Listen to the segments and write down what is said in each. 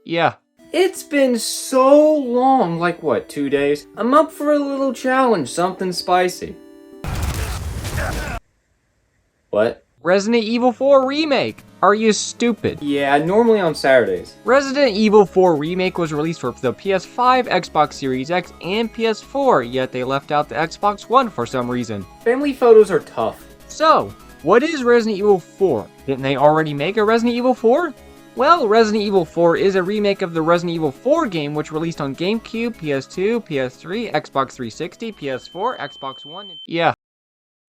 Yeah. It's been so long, like what, 2 days? I'm up for a little challenge, something spicy. What? Resident Evil 4 Remake! Are you stupid? Yeah, normally on Saturdays. Resident Evil 4 Remake was released for the PS5, Xbox Series X, and PS4, yet they left out the Xbox One for some reason. Family photos are tough. So, what is Resident Evil 4? Didn't they already make a Resident Evil 4? Well, Resident Evil 4 is a remake of the Resident Evil 4 game, which released on GameCube, PS2, PS3, Xbox 360, PS4, Xbox One, and yeah.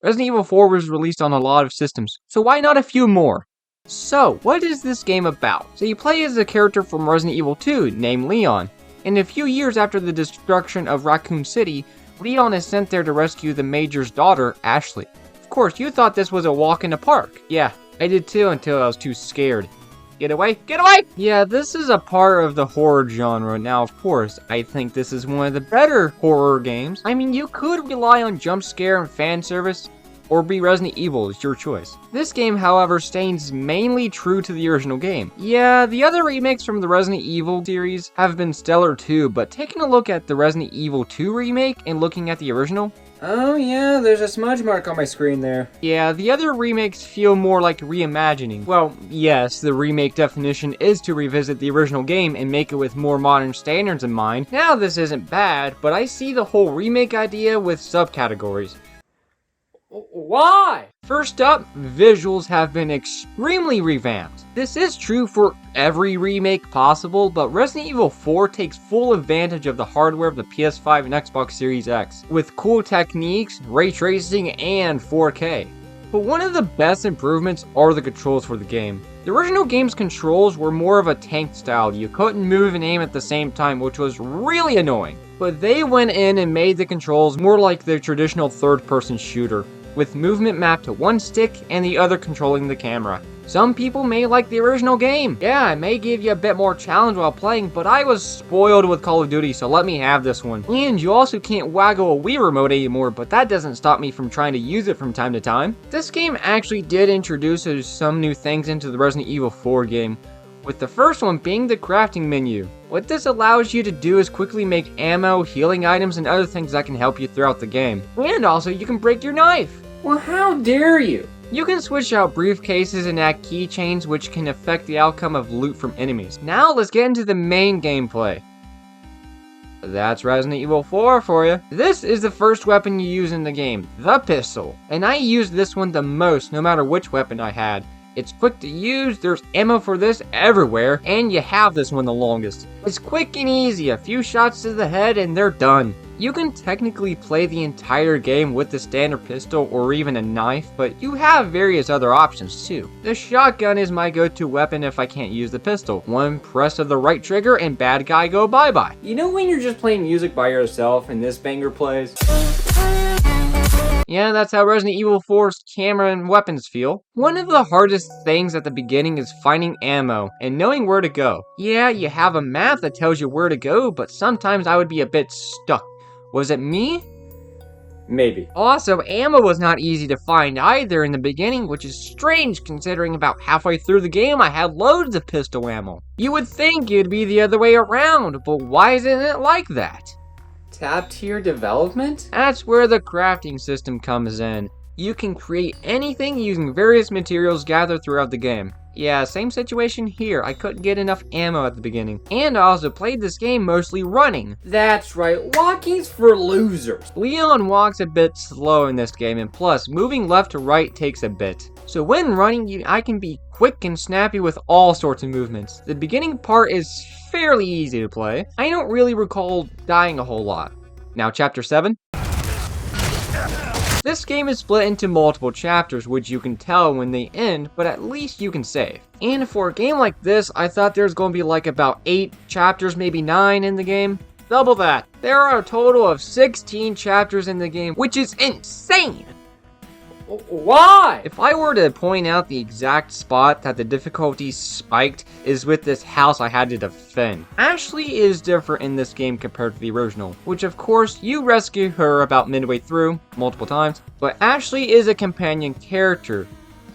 Resident Evil 4 was released on a lot of systems, so why not a few more? So, what is this game about? So you play as a character from Resident Evil 2, named Leon. And a few years after the destruction of Raccoon City, Leon is sent there to rescue the Major's daughter, Ashley. Of course, you thought this was a walk in the park. Yeah, I did too until I was too scared. Get away! Get away! Yeah, this is a part of the horror genre. Now, of course, I think this is one of the better horror games. I mean, you could rely on jump scare and fan service, or be Resident Evil, it's your choice. This game, however, stays mainly true to the original game. Yeah, the other remakes from the Resident Evil series have been stellar too, but taking a look at the Resident Evil 2 remake and looking at the original, Oh yeah, there's a smudge mark on my screen there. yeah, the other remakes feel more like reimagining. Well, yes, the remake definition is to revisit the original game and make it with more modern standards in mind. Now this isn't bad, but I see the whole remake idea with subcategories. Why? First up, visuals have been extremely revamped. This is true for every remake possible, but Resident Evil 4 takes full advantage of the hardware of the PS5 and Xbox Series X, with cool techniques, ray tracing, and 4K. But one of the best improvements are the controls for the game. The original game's controls were more of a tank style. You couldn't move and aim at the same time, which was really annoying. But they went in and made the controls more like the traditional third-person shooter, with movement mapped to one stick and the other controlling the camera. Some people may like the original game. Yeah, it may give you a bit more challenge while playing, but I was spoiled with Call of Duty, so let me have this one. And you also can't waggle a Wii remote anymore, but that doesn't stop me from trying to use it from time to time. This game actually did introduce some new things into the Resident Evil 4 game, with the first one being the crafting menu. What this allows you to do is quickly make ammo, healing items, and other things that can help you throughout the game. And also, you can break your knife. Well, how dare you? You can switch out briefcases and add keychains, which can affect the outcome of loot from enemies. Now let's get into the main gameplay. That's Resident Evil 4 for you. This is the first weapon you use in the game, the pistol. And I used this one the most, no matter which weapon I had. It's quick to use, there's ammo for this everywhere, and you have this one the longest. It's quick and easy, a few shots to the head and they're done. You can technically play the entire game with the standard pistol or even a knife, but you have various other options too. The shotgun is my go-to weapon if I can't use the pistol. One press of the right trigger and bad guy go bye-bye. You know when you're just playing music by yourself and this banger plays? Yeah, that's how Resident Evil 4's camera and weapons feel. One of the hardest things at the beginning is finding ammo and knowing where to go. Yeah, you have a map that tells you where to go, but sometimes I would be a bit stuck. Was it me? Maybe. Also, ammo was not easy to find either in the beginning, which is strange considering about halfway through the game I had loads of pistol ammo. You would think it'd be the other way around, but why isn't it like that? Top tier development? That's where the crafting system comes in. You can create anything using various materials gathered throughout the game. Yeah, same situation here. I couldn't get enough ammo at the beginning. And I also played this game mostly running. That's right, walking's for losers. Leon walks a bit slow in this game, and plus, moving left to right takes a bit. So when running, I can be quick and snappy with all sorts of movements. The beginning part is fairly easy to play. I don't really recall dying a whole lot. Now chapter 7. This game is split into multiple chapters, which you can tell when they end, but at least you can save. And for a game like this, I thought there's going to be like about 8 chapters, maybe 9 in the game. Double that. There are a total of 16 chapters in the game, which is insane! Why? If I were to point out the exact spot that the difficulty spiked is with this house I had to defend. Ashley is different in this game compared to the original, which of course you rescue her about midway through, multiple times, but Ashley is a companion character.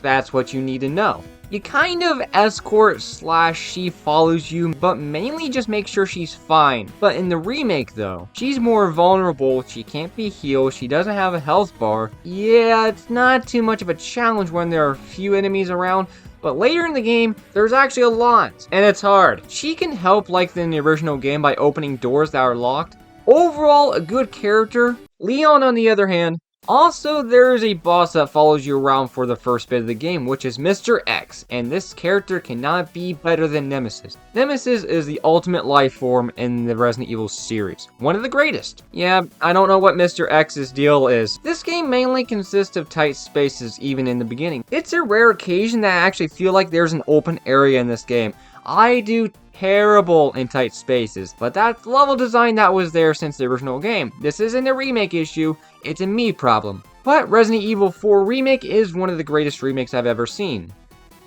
That's what you need to know. You kind of escort / she follows you, but mainly just make sure she's fine. But in the remake though, she's more vulnerable, she can't be healed, she doesn't have a health bar. Yeah, it's not too much of a challenge when there are few enemies around, but later in the game, there's actually a lot, and it's hard. She can help like in the original game by opening doors that are locked. Overall, a good character. Leon, on the other hand, also, there is a boss that follows you around for the first bit of the game, which is Mr. X, and this character cannot be better than Nemesis. Nemesis is the ultimate life form in the Resident Evil series, one of the greatest. Yeah, I don't know what Mr. X's deal is. This game mainly consists of tight spaces even in the beginning. It's a rare occasion that I actually feel like there's an open area in this game. I do terrible in tight spaces, but that's level design that was there since the original game. This isn't a remake issue, it's a me problem. But Resident Evil 4 Remake is one of the greatest remakes I've ever seen.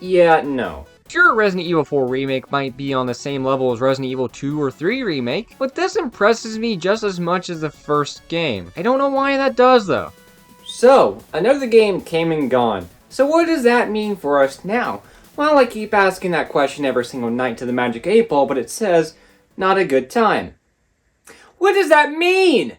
Yeah, no. Sure, Resident Evil 4 Remake might be on the same level as Resident Evil 2 or 3 Remake, but this impresses me just as much as the first game. I don't know why that does though. So, another game came and gone. So what does that mean for us now? Well, I keep asking that question every single night to the Magic 8 Ball, but it says, not a good time. What does that mean?